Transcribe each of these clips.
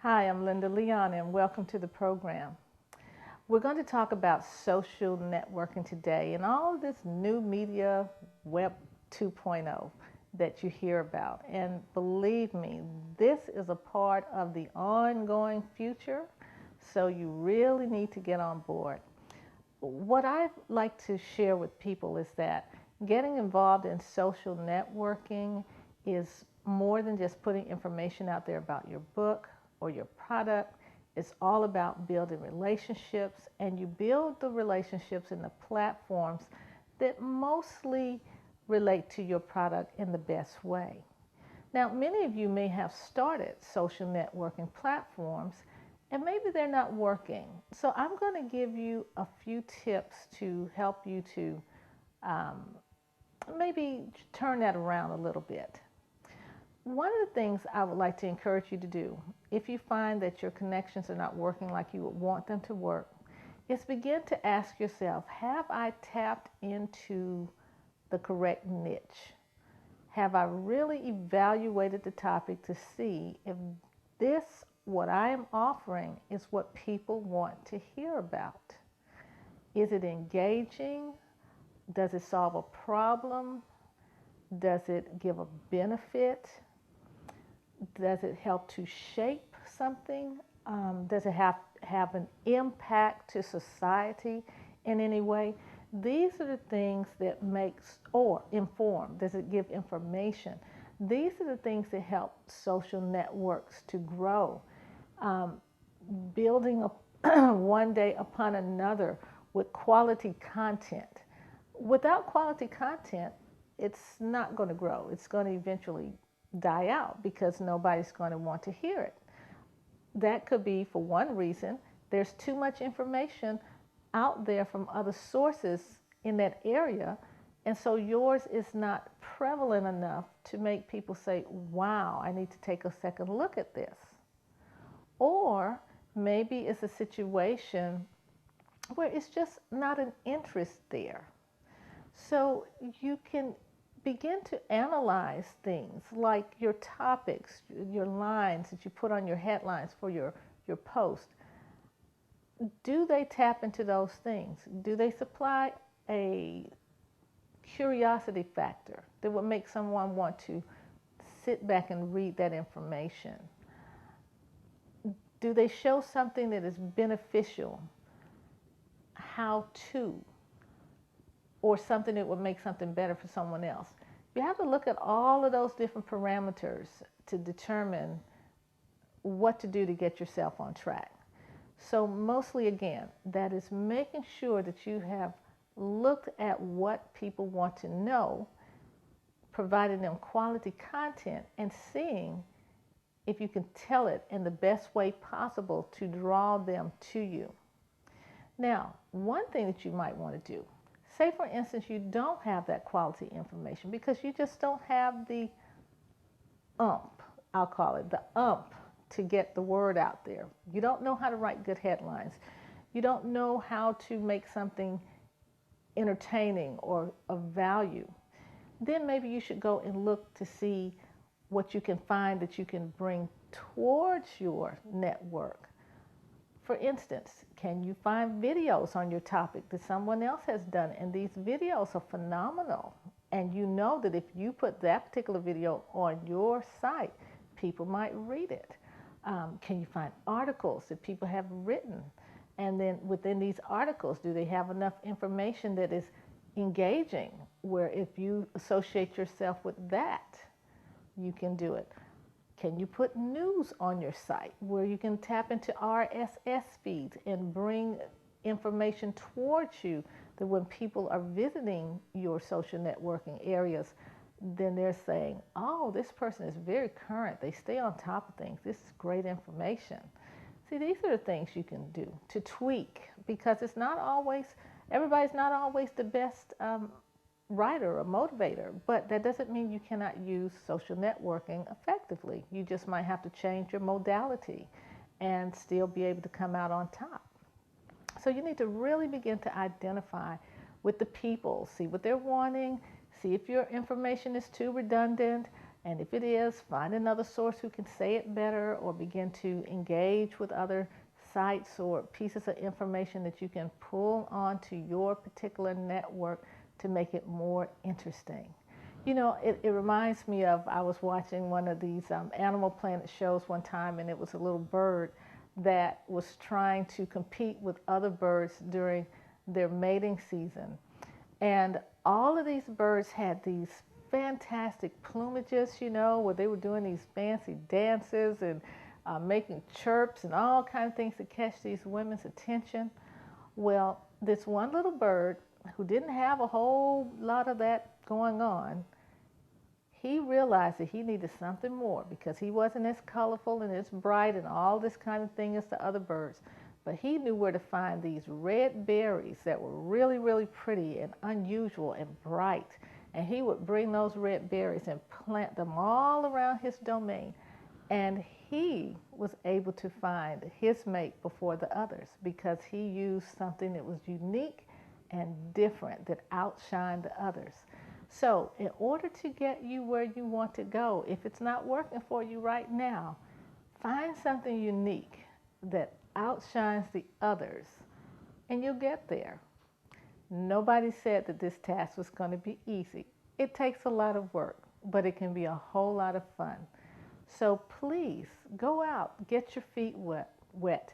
Hi, I'm Linda Leon, and welcome to the program. We're going to talk about social networking today and all of this new media, Web 2.0, that you hear about. And believe me, this is a part of the ongoing future, so you really need to get on board. What I like to share with people is that getting involved in social networking is more than just putting information out there about your book or your product. It's all about building relationships, and you build the relationships in the platforms that mostly relate to your product in the best way. Now, many of you may have started social networking platforms and maybe they're not working. So, I'm going to give you a few tips to help you to um, maybe turn that around a little bit. One of the things I would like to encourage you to do, if you find that your connections are not working like you would want them to work, is begin to ask yourself, have I tapped into the correct niche? Have I really evaluated the topic to see if this, what I am offering, is what people want to hear about? Is it engaging? Does it solve a problem? Does it give a benefit? Does it help to shape something? Does it have an impact to society in any way? These are the things that makes or inform. Does it give information? These are the things that help social networks to grow. Um, Building one day upon another with quality content. Without quality content, it's not going to grow. It's going to eventually die out because nobody's going to want to hear it. That could be for one reason. There's too much information out there from other sources in that area, and so yours is not prevalent enough to make people say, wow, I need to take a second look at this. Or maybe it's a situation where it's just not an interest there. So you can begin to analyze things like your topics, your lines that you put on your headlines for your post. Do they tap into those things? Do they supply a curiosity factor that would make someone want to sit back and read that information? Do they show something that is beneficial, how to, or something that would make something better for someone else? You have to look at all of those different parameters to determine what to do to get yourself on track. So mostly, again, that is making sure that you have looked at what people want to know, providing them quality content, and seeing if you can tell it in the best way possible to draw them to you. Now, one thing that you might want to do, say for instance you don't have that quality information because you just don't have the ump, I'll call it the ump, to get the word out there. You don't know how to write good headlines. You don't know how to make something entertaining or of value. Then maybe you should go and look to see what you can find that you can bring towards your network. For instance, can you find videos on your topic that someone else has done? And these videos are phenomenal. And you know that if you put that particular video on your site, people might read it. Can you find articles that people have written? And then within these articles, do they have enough information that is engaging, where if you associate yourself with that, you can do it? Can you put news on your site where you can tap into RSS feeds and bring information towards you that when people are visiting your social networking areas, then they're saying, oh, this person is very current. They stay on top of things. This is great information. See, these are the things you can do to tweak, because it's not always, everybody's not always the best writer or motivator, but that doesn't mean you cannot use social networking effectively. You just might have to change your modality and still be able to come out on top. So you need to really begin to identify with the people, see what they're wanting, see if your information is too redundant, And if it is, find another source who can say it better, or begin to engage with other sites or pieces of information that you can pull onto your particular network to make it more interesting. You know, it reminds me of, I was watching one of these Animal Planet shows one time, and it was a little bird that was trying to compete with other birds during their mating season. And all of these birds had these fantastic plumages, you know, where they were doing these fancy dances and making chirps and all kinds of things to catch these women's attention. Well, this one little bird who didn't have a whole lot of that going on, he realized that he needed something more, because he wasn't as colorful and as bright and all this kind of thing as the other birds. But he knew where to find these red berries that were really, really pretty and unusual and bright. And he would bring those red berries and plant them all around his domain. And he was able to find his mate before the others, because he used something that was unique and different, that outshined the others. So in order to get you where you want to go, if it's not working for you right now, find something unique that outshines the others, and you'll get there. Nobody said that this task was going to be easy. It takes a lot of work, but it can be a whole lot of fun. So please go out, get your feet wet,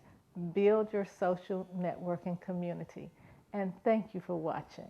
build your social networking community, and thank you for watching.